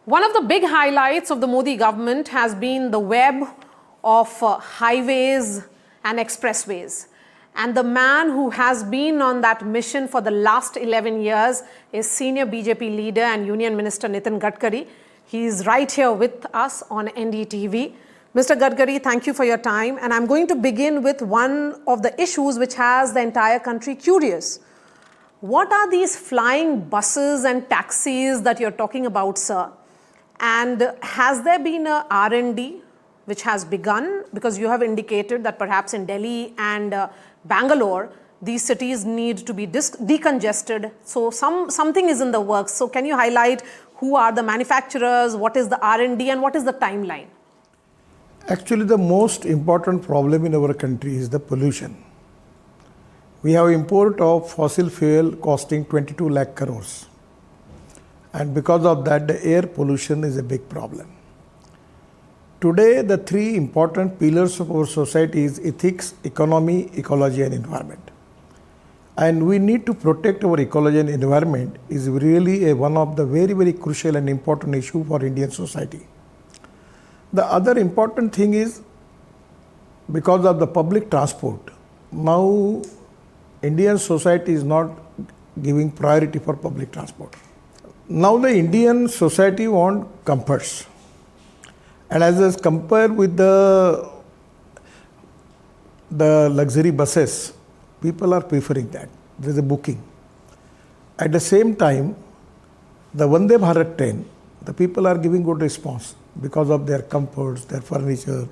One of the big highlights of the Modi government has been the web of highways and expressways. And the man who has been on that mission for the last 11 years is senior BJP leader and Union Minister Nitin Gadkari. He is right here with us on NDTV. Mr. Gadkari, thank you for your time. And I'm going to begin with one of the issues which has the entire country curious. What are these flying buses and taxis that you're talking about, sir? And has there been a R&D which has begun? Because you have indicated that perhaps in Delhi and Bangalore, these cities need to be decongested. So something is in the works. So can you highlight who are the manufacturers, what is the R&D and what is the timeline? Actually, the most important problem in our country is the pollution. We have import of fossil fuel costing 22 lakh crores. And because of that, the air pollution is a big problem. Today, the three important pillars of our society is ethics, economy, ecology and environment. And we need to protect our ecology and environment is really one of the very crucial and important issue for Indian society. The other important thing is because of the public transport, now Indian society is not giving priority for public transport. Now the Indian society wants comforts. And as compared with the luxury buses, people are preferring that. There is a booking. At the same time, the Vande Bharat train, the people are giving good response because of their comforts, their furniture,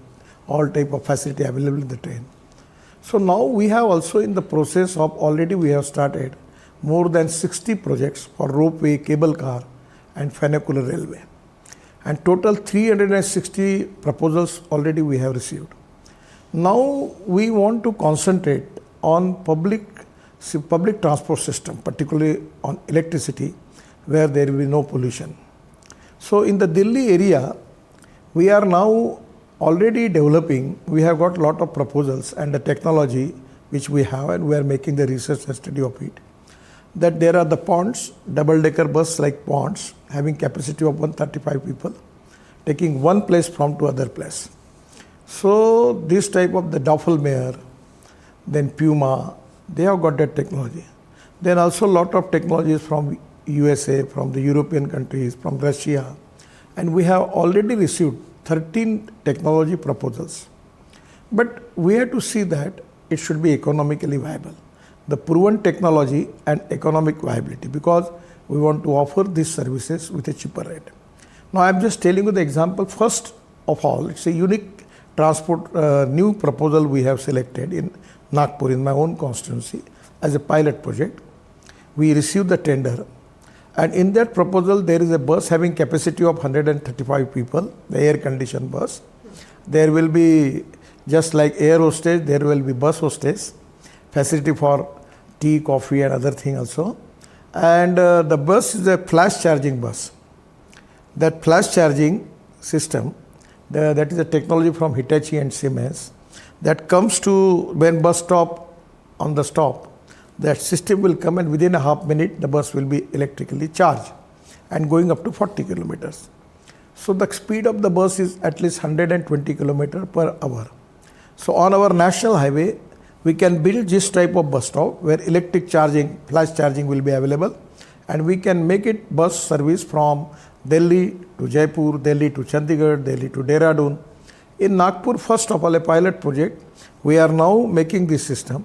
all type of facility available in the train. So now we have also in the process of already we have started more than 60 projects for ropeway, cable car and funicular railway. And total 360 proposals already we have received. Now we want to concentrate on public transport system, particularly on electricity, where there will be no pollution. So in the Delhi area, we are now already developing, we have got a lot of proposals and the technology which we have, and we are making the research and study of it, that there are the ponds, double-decker bus like ponds, having capacity of 135 people, taking one place from to other place. So this type of the Doppelmayr, then Puma, they have got that technology. Then also a lot of technologies from USA, from the European countries, from Russia, and we have already received 13 technology proposals. But we have to see that it should be economically viable. The proven technology and economic viability, because we want to offer these services with a cheaper rate. Now I am just telling you the example. First of all, it's a unique transport new proposal we have selected in Nagpur, in my own constituency, as a pilot project. We received the tender, and in that proposal there is a bus having capacity of 135 people, the air conditioned bus. There will be, just like air hostess, there will be bus hostess, facility for tea, coffee and other thing also. And the bus is a flash charging bus. That flash charging system, that is a technology from Hitachi and Siemens, that comes to when bus stop, on the stop, that system will come and within a half minute the bus will be electrically charged and going up to 40 kilometers. So the speed of the bus is at least 120 kilometers per hour. So on our national highway, we can build this type of bus stop where electric charging, flash charging will be available, and we can make it bus service from Delhi to Jaipur, Delhi to Chandigarh, Delhi to Dehradun. In Nagpur, first of all, a pilot project, we are now making this system,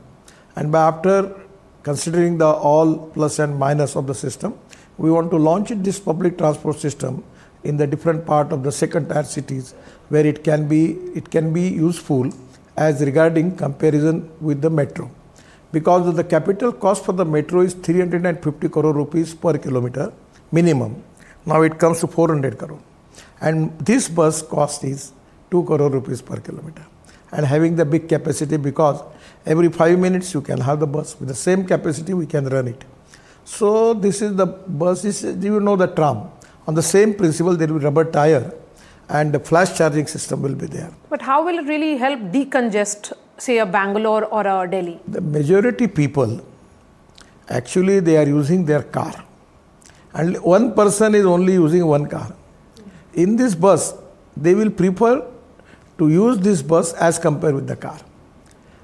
and by after considering the all plus and minus of the system, we want to launch this public transport system in the different part of the second tier cities where it can be useful as regarding comparison with the metro. Because the capital cost for the metro is 350 crore rupees per kilometer minimum. Now it comes to 400 crore. And this bus cost is 2 crore rupees per kilometer. And having the big capacity, because every 5 minutes you can have the bus. With the same capacity we can run it. So this is the bus, you know the tram. On the same principle there will be rubber tire and the flash charging system will be there. But how will it really help decongest, say, a Bangalore or a Delhi? The majority people, actually they are using their car. And one person is only using one car. in this bus, they will prefer to use this bus as compared with the car.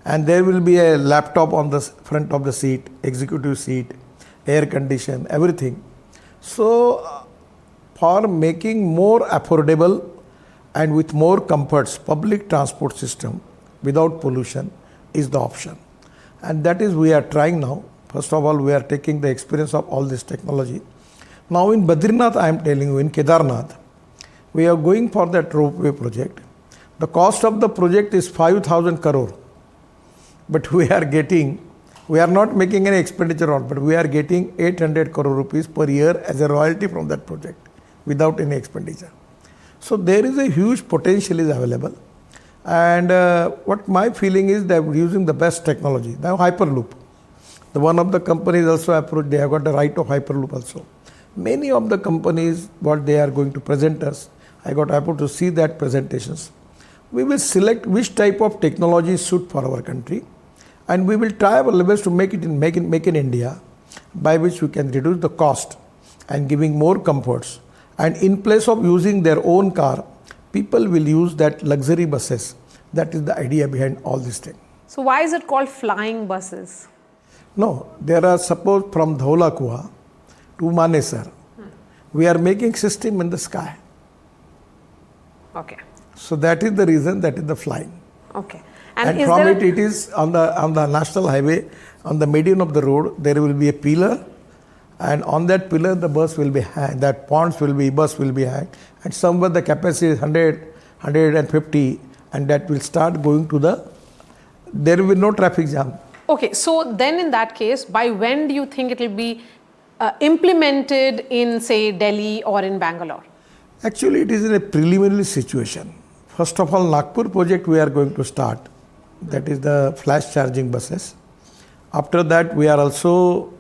And there will be a laptop on the front of the seat, executive seat, air condition, everything. So, for making more affordable and with more comforts, public transport system without pollution is the option. And that is we are trying now. First of all, we are taking the experience of all this technology. Now in Badrinath, I am telling you, in Kedarnath, we are going for that ropeway project. The cost of the project is 5,000 crore. But we are not making any expenditure on, but we are getting 800 crore rupees per year as a royalty from that project without any expenditure. So there is a huge potential is available. And what my feeling is that we're using the best technology. Now Hyperloop. The one of the companies also approached, they have got the right of Hyperloop also. Many of the companies, what they are going to present us, I got able to see that presentations. We will select which type of technology suit for our country, and we will try our best to make in India, by which we can reduce the cost and giving more comforts. And in place of using their own car, people will use that luxury buses. That is the idea behind all this thing. So why is it called flying buses? No, there are, suppose from Dhaula Kuha to Manesar, we are making system in the sky. Okay. So that is the reason, that is the flying. Okay. And from it is on the national highway, on the median of the road, there will be a pillar, and on that pillar the bus will be hanged, that bus will be hanged, and somewhere the capacity is 100, 150, and that will start going to there will be no traffic jam. Okay, so then in that case, by when do you think it will be implemented in, say, Delhi or in Bangalore? Actually, it is in a preliminary situation. First of all, Nagpur project we are going to start. That is the flash charging buses. After that, we are also,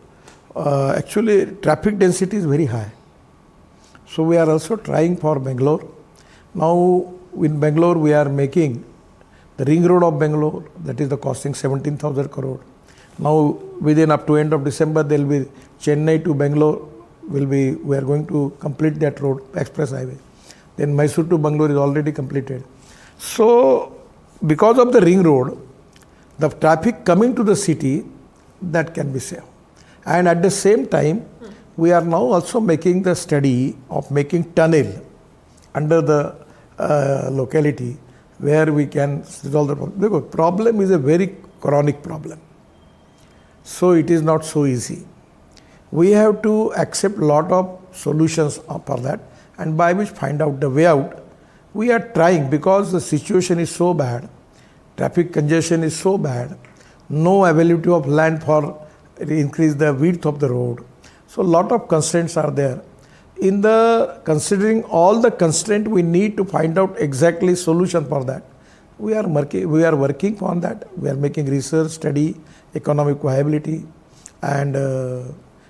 actually traffic density is very high. So we are also trying for Bangalore. Now in Bangalore, we are making the ring road of Bangalore, that is the costing 17,000 crore. Now within up to end of December, there will be Chennai to Bangalore, we are going to complete that road, express highway. Then Mysore to Bangalore is already completed. So because of the ring road, the traffic coming to the city, that can be saved. And at the same time, we are now also making the study of making tunnel under the locality where we can resolve the problem. Because problem is a very chronic problem. So it is not so easy. We have to accept lot of solutions for that, and by which find out the way out. We are trying, because the situation is so bad, traffic congestion is so bad, no availability of land for increase the width of the road. So lot of constraints are there. In the considering all the constraint, we need to find out exactly solution for that. We are working on that. We are making research, study, economic viability, and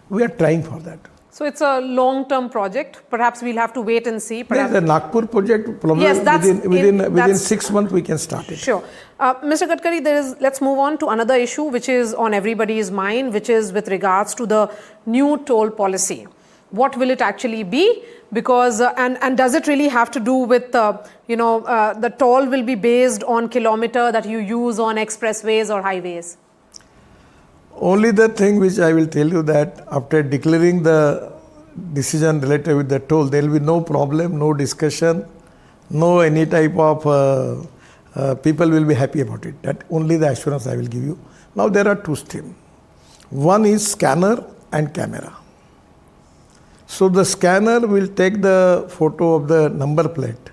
we are trying for that. So it's a long-term project. Perhaps we'll have to wait and see. Yes, the Nagpur project, probably within 6 months we can start it. Sure. Mr. Gadkari, let's move on to another issue which is on everybody's mind, which is with regards to the new toll policy. What will it actually be? Because, and does it really have to do with, the toll will be based on kilometer that you use on expressways or highways? Only the thing which I will tell you, that after declaring the decision related with the toll, there will be no problem, no discussion, no any type of people will be happy about it. That only the assurance I will give you. Now there are two streams. One is scanner and camera. So the scanner will take the photo of the number plate,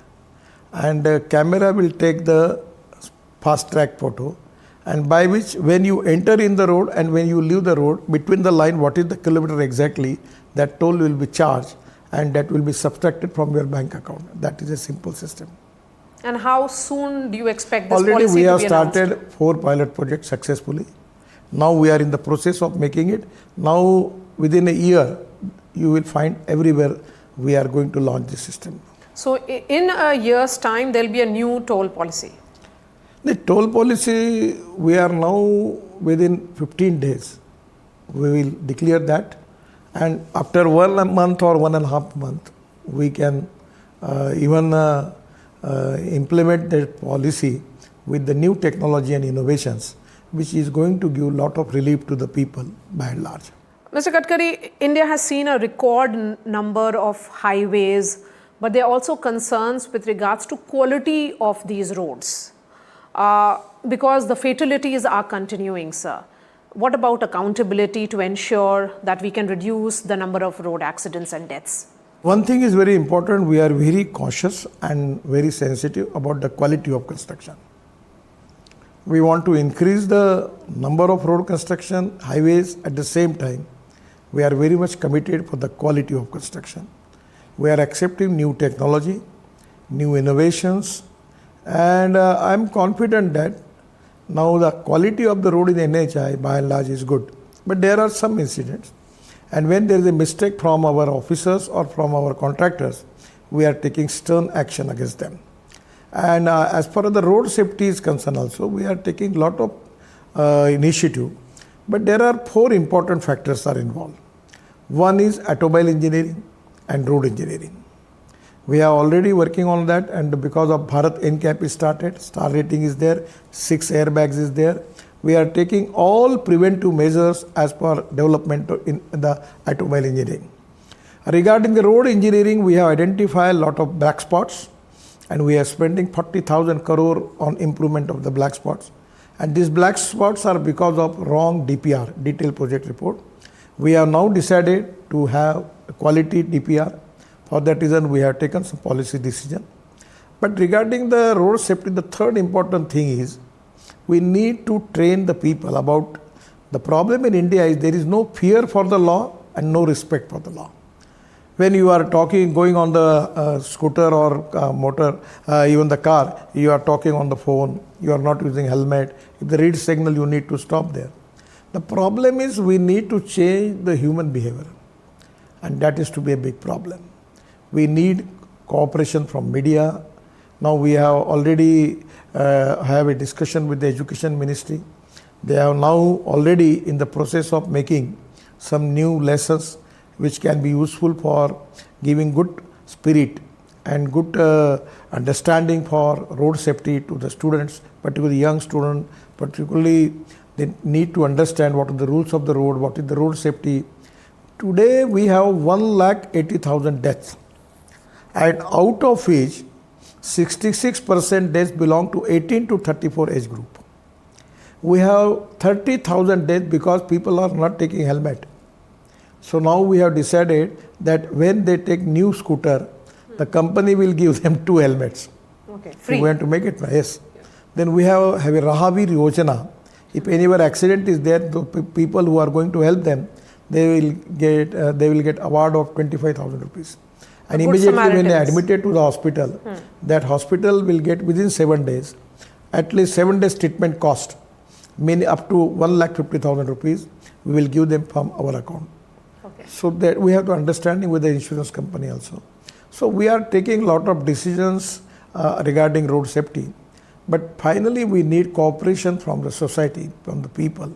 and the camera will take the FASTag photo, and by which when you enter in the road and when you leave the road, between the line what is the kilometer exactly, that toll will be charged, and that will be subtracted from your bank account. That is a simple system. And how soon do you expect this policy policy to be announced? Already we have started 4 pilot projects successfully. Now we are in the process of making it. Now within a year, you will find everywhere we are going to launch this system. So in a year's time, there will be a new toll policy. The toll policy, we are now within 15 days. We will declare that, and after 1 month or 1.5 months, we can even implement that policy with the new technology and innovations, which is going to give a lot of relief to the people by and large. Mr. Gadkari, India has seen a record number of highways, but there are also concerns with regards to quality of these roads because the fatalities are continuing, sir. What about accountability to ensure that we can reduce the number of road accidents and deaths? One thing is very important, we are very cautious and very sensitive about the quality of construction. We want to increase the number of road construction, highways. At the same time, we are very much committed for the quality of construction. We are accepting new technology, new innovations, and I am confident that now the quality of the road in NHI by and large is good. But there are some incidents, and when there is a mistake from our officers or from our contractors, we are taking stern action against them. And as far as the road safety is concerned also, we are taking a lot of initiative. But there are 4 important factors are involved. One is automobile engineering and road engineering. We are already working on that, and because of Bharat NCAP is started, star rating is there, 6 airbags is there. We are taking all preventive measures as per development in the automobile engineering. Regarding the road engineering, we have identified a lot of black spots, and we are spending 40,000 crore on improvement of the black spots. And these black spots are because of wrong DPR, detailed project report. We have now decided to have a quality DPR. For that reason, we have taken some policy decision. But regarding the road safety, the third important thing is we need to train the people about the problem in India is there is no fear for the law and no respect for the law. When you are talking, going on the scooter or motor, even the car, you are talking on the phone, you are not using helmet. If the red signal, you need to stop there. The problem is we need to change the human behavior, and that is to be a big problem. We need cooperation from media. Now we have already have a discussion with the Education Ministry. They are now already in the process of making some new lessons which can be useful for giving good spirit and good understanding for road safety to the students, particularly young students. Particularly, they need to understand what are the rules of the road, what is the road safety. Today we have 1,80,000 deaths, and out of which 66% deaths belong to 18 to 34 age group. We have 30,000 deaths because people are not taking helmet. So now we have decided that when they take new scooter, the company will give them 2 helmets. Okay, free. We want to make it, yes. Yeah. Then we have a Rahavir Yojana. If anywhere accident is there, the people who are going to help them, they will get award of 25,000 rupees. And immediately when they are admitted to the hospital, that hospital will get within 7 days, at least 7 days treatment cost, meaning up to 1,50,000 rupees, we will give them from our account. Okay. So that we have to understanding with the insurance company also. So we are taking a lot of decisions regarding road safety, but finally we need cooperation from the society, from the people,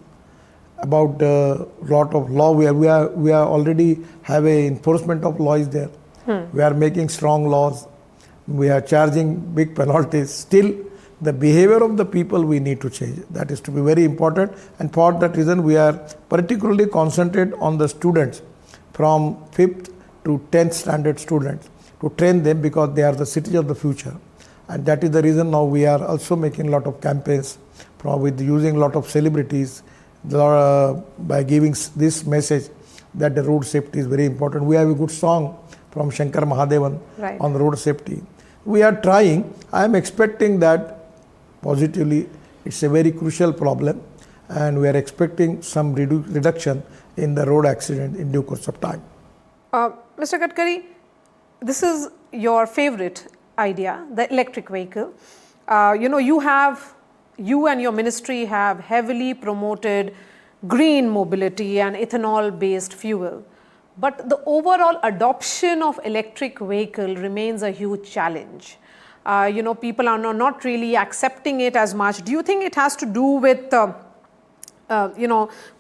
about a lot of law. We are already have a enforcement of law is there. We are making strong laws. We are charging big penalties. Still, the behavior of the people we need to change. That is to be very important. And for that reason, we are particularly concentrated on the students from 5th to 10th standard students to train them because they are the citizens of the future. And that is the reason now we are also making a lot of campaigns with using a lot of celebrities by giving this message that the road safety is very important. We have a good song from Shankar Mahadevan on road safety. We are trying. I am expecting that positively. It's a very crucial problem, and we are expecting some reduction in the road accident in due course of time. Mr. Gadkari, this is your favorite idea, the electric vehicle. You and your ministry have heavily promoted green mobility and ethanol-based fuel. But the overall adoption of electric vehicle remains a huge challenge. People are not really accepting it as much. Do you think it has to do with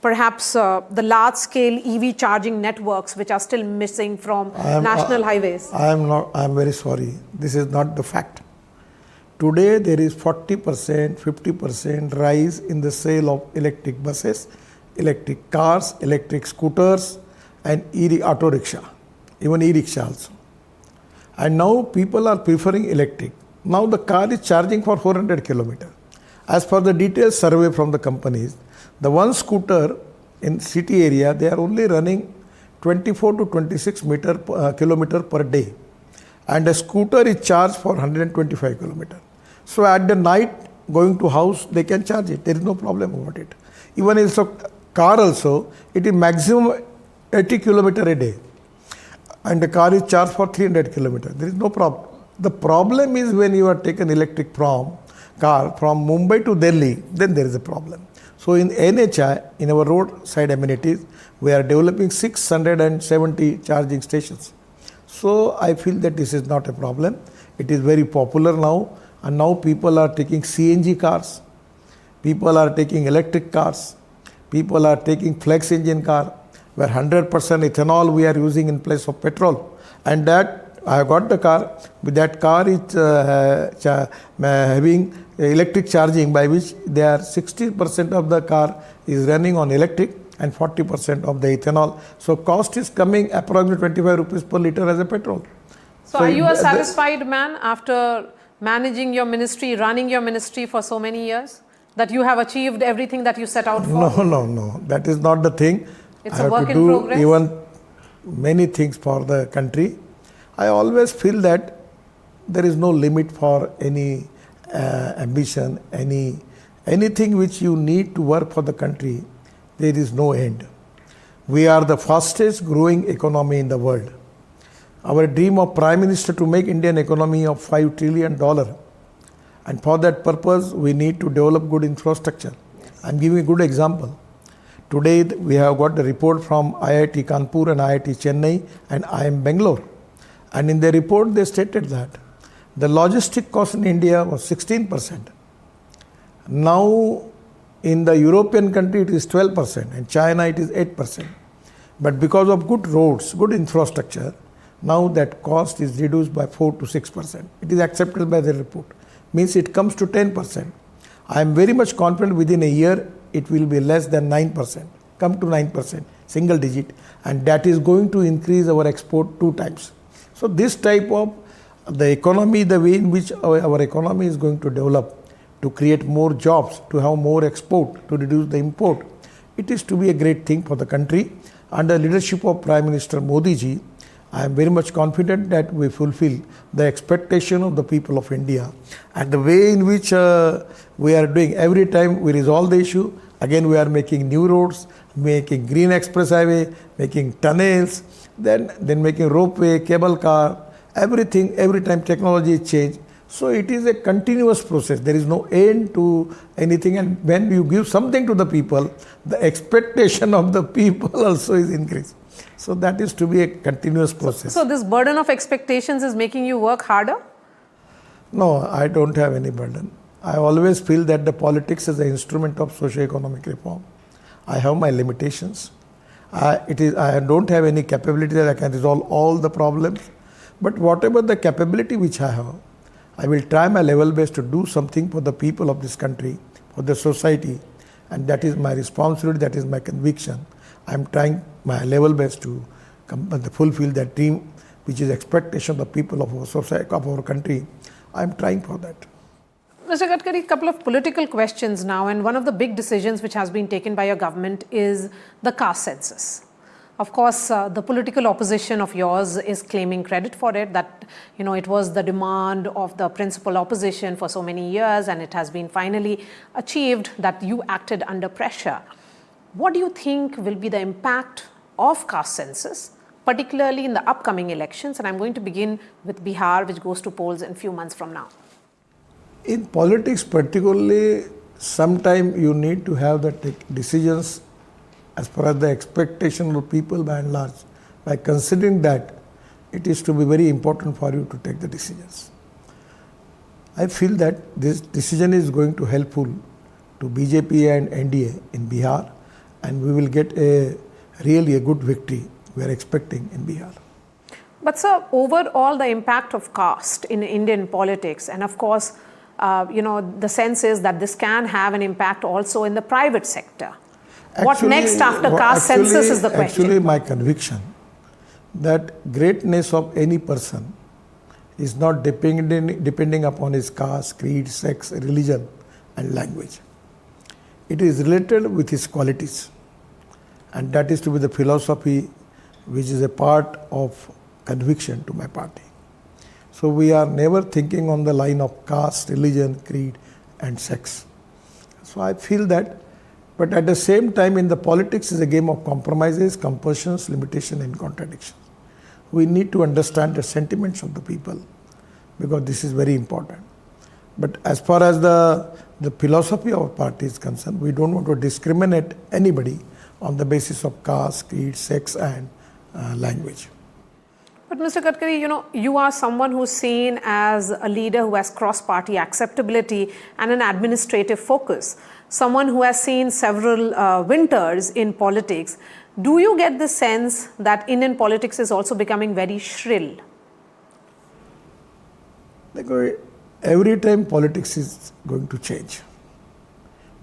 perhaps the large-scale EV charging networks which are still missing from national highways? I am very sorry. This is not the fact. Today there is 40%, 50% rise in the sale of electric buses, electric cars, electric scooters, and auto rickshaw, even e-rickshaw also. And now people are preferring electric. Now the car is charging for 400 kilometers. As per the detailed survey from the companies, the one scooter in city area, they are only running 24 to 26 kilometer per day. And a scooter is charged for 125 kilometers. So at the night, going to house, they can charge it. There is no problem about it. Even in a car also, it is maximum 80 kilometers a day. And the car is charged for 300 kilometers. There is no problem. The problem is when you are taken electric car from Mumbai to Delhi, then there is a problem. So in NHI, in our roadside amenities, we are developing 670 charging stations. So I feel that this is not a problem. It is very popular now, and now people are taking CNG cars, people are taking electric cars, people are taking flex engine car, where 100% ethanol we are using in place of petrol. And that I have got the car, with that car is having electric charging, by which they are 60% of the car is running on electric and 40% of the ethanol. So cost is coming approximately 25 rupees per liter as a petrol. So are you a satisfied man after managing your ministry, running your ministry for so many years, that you have achieved everything that you set out for? No. That is not the thing. It's a work in progress. Even many things for the country. I always feel that there is no limit for any ambition, anything which you need to work for the country. There is no end. We are the fastest growing economy in the world. Our dream of Prime Minister to make Indian economy of $5 trillion. And for that purpose, we need to develop good infrastructure. I'm giving a good example. Today, we have got the report from IIT Kanpur and IIT Chennai and IIM Bangalore. And in the report, they stated that the logistic cost in India was 16%. Now, in the European country, it is 12%. In China, it is 8%. But because of good roads, good infrastructure, now that cost is reduced by 4 to 6%. It is accepted by the report. Means it comes to 10%. I am very much confident within a year, it will be less than 9%, come to 9%, single digit. And that is going to increase our export 2 times. So this type of the economy, the way in which our economy is going to develop, to create more jobs, to have more export, to reduce the import, it is to be a great thing for the country. Under leadership of Prime Minister Modi ji, I am very much confident that we fulfill the expectation of the people of India. And the way in which we are doing, every time we resolve the issue, again we are making new roads, making green express highway, making tunnels, then making ropeway, cable car, everything, every time technology is changed. So it is a continuous process. There is no end to anything. And when you give something to the people, the expectation of the people also is increased. So that is to be a continuous process. So this burden of expectations is making you work harder? No, I don't have any burden. I always feel that the politics is an instrument of socio-economic reform. I have my limitations. I don't have any capability that I can resolve all the problems. But whatever the capability which I have, I will try my level best to do something for the people of this country, for the society. And that is my responsibility, that is my conviction. I am trying my level best to fulfill that dream, which is expectation of the people of our society, of our country. I am trying for that. Mr. Gadkari, a couple of political questions now, and one of the big decisions which has been taken by your government is the caste census. Of course, the political opposition of yours is claiming credit for it, that it was the demand of the principal opposition for so many years, and it has been finally achieved that you acted under pressure. What do you think will be the impact of caste census, particularly in the upcoming elections? And I'm going to begin with Bihar, which goes to polls in a few months from now. In politics particularly, sometimes you need to have the decisions as far as the expectation of people by and large. By considering that, it is to be very important for you to take the decisions. I feel that this decision is going to helpful to BJP and NDA in Bihar, and we will get really a good victory we are expecting in Bihar. But sir, overall the impact of caste in Indian politics, and of course, the sense is that this can have an impact also in the private sector. What next after caste census is the question. Actually, my conviction that greatness of any person is not depending upon his caste, creed, sex, religion and language. It is related with his qualities, and that is to be the philosophy which is a part of conviction to my party. So we are never thinking on the line of caste, religion, creed and sex. So I feel that, but at the same time in the politics is a game of compromises, compulsions, limitation and contradictions. We need to understand the sentiments of the people because this is very important. But as far as the philosophy of our party is concerned, we don't want to discriminate anybody on the basis of caste, creed, sex and language. But Mr. Gadkari, you are someone who's seen as a leader who has cross-party acceptability and an administrative focus. Someone who has seen several winters in politics. Do you get the sense that Indian politics is also becoming very shrill? Every time politics is going to change.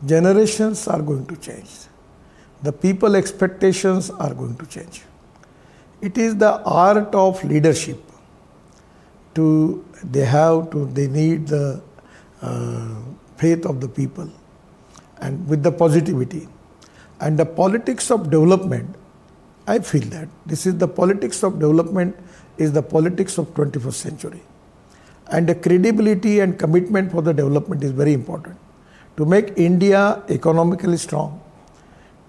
Generations are going to change. The people expectations are going to change. It is the art of leadership. They need the faith of the people and with the positivity. And the politics of development, I feel that this is the politics of development is the politics of 21st century. And the credibility and commitment for the development is very important. To make India economically strong,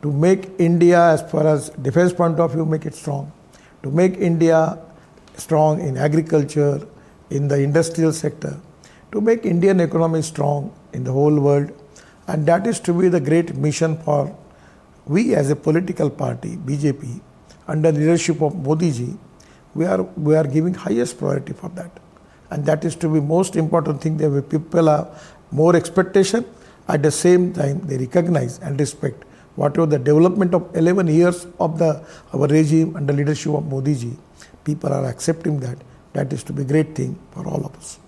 to make India as far as defense point of view, make it strong, to make India strong in agriculture, in the industrial sector, to make Indian economy strong in the whole world. And that is to be the great mission for we as a political party, BJP, under the leadership of Modi ji, we are giving highest priority for that. And that is to be most important thing that people have more expectation. At the same time, they recognize and respect whatever the development of 11 years of our regime under leadership of Modi ji, people are accepting that. That is to be a great thing for all of us.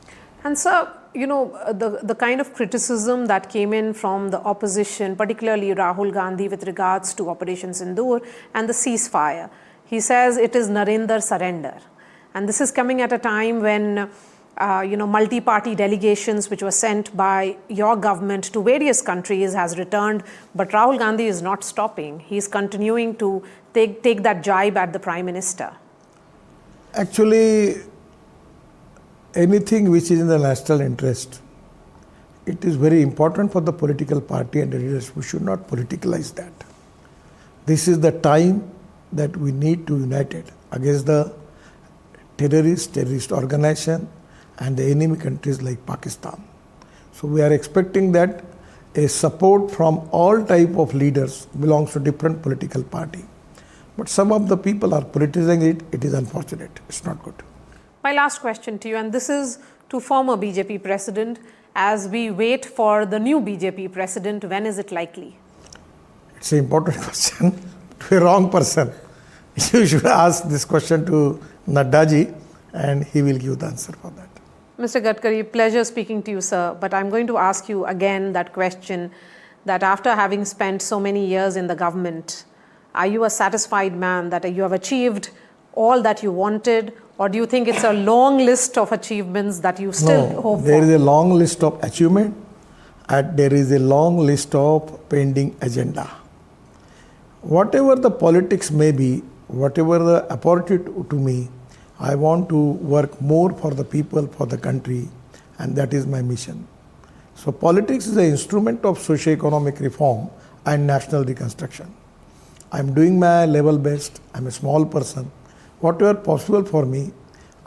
And sir, the kind of criticism that came in from the opposition, particularly Rahul Gandhi with regards to Operation Sindoor and the ceasefire. He says it is Narendra surrender. And this is coming at a time when multi-party delegations which were sent by your government to various countries has returned, but Rahul Gandhi is not stopping. He is continuing to take that jibe at the Prime Minister. Actually, anything which is in the national interest, it is very important for the political party and the leaders. We should not politicalize that. This is the time that we need to unite it against the terrorist organization and the enemy countries like Pakistan. So we are expecting that a support from all type of leaders belongs to different political party. But some of the people are politicizing it. It is unfortunate. It's not good. My last question to you, and this is to former BJP president. As we wait for the new BJP president, when is it likely? It's an important question to a wrong person. You should ask this question to Nadda ji and he will give the answer for that. Mr. Gadkari, pleasure speaking to you, sir. But I'm going to ask you again that question, that after having spent so many years in the government, are you a satisfied man that you have achieved all that you wanted, or do you think it's a long list of achievements that you still hope for? There is a long list of achievement and there is a long list of pending agenda. Whatever the politics may be, whatever the opportunity to me, I want to work more for the people, for the country, and that is my mission. So politics is an instrument of socio-economic reform and national reconstruction. I am doing my level best. I am a small person. Whatever possible for me,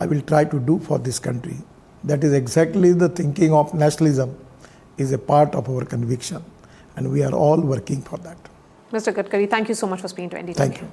I will try to do for this country. That is exactly the thinking of nationalism is a part of our conviction, and we are all working for that. Mr. Gadkari, thank you so much for speaking to NDTV. Thank you.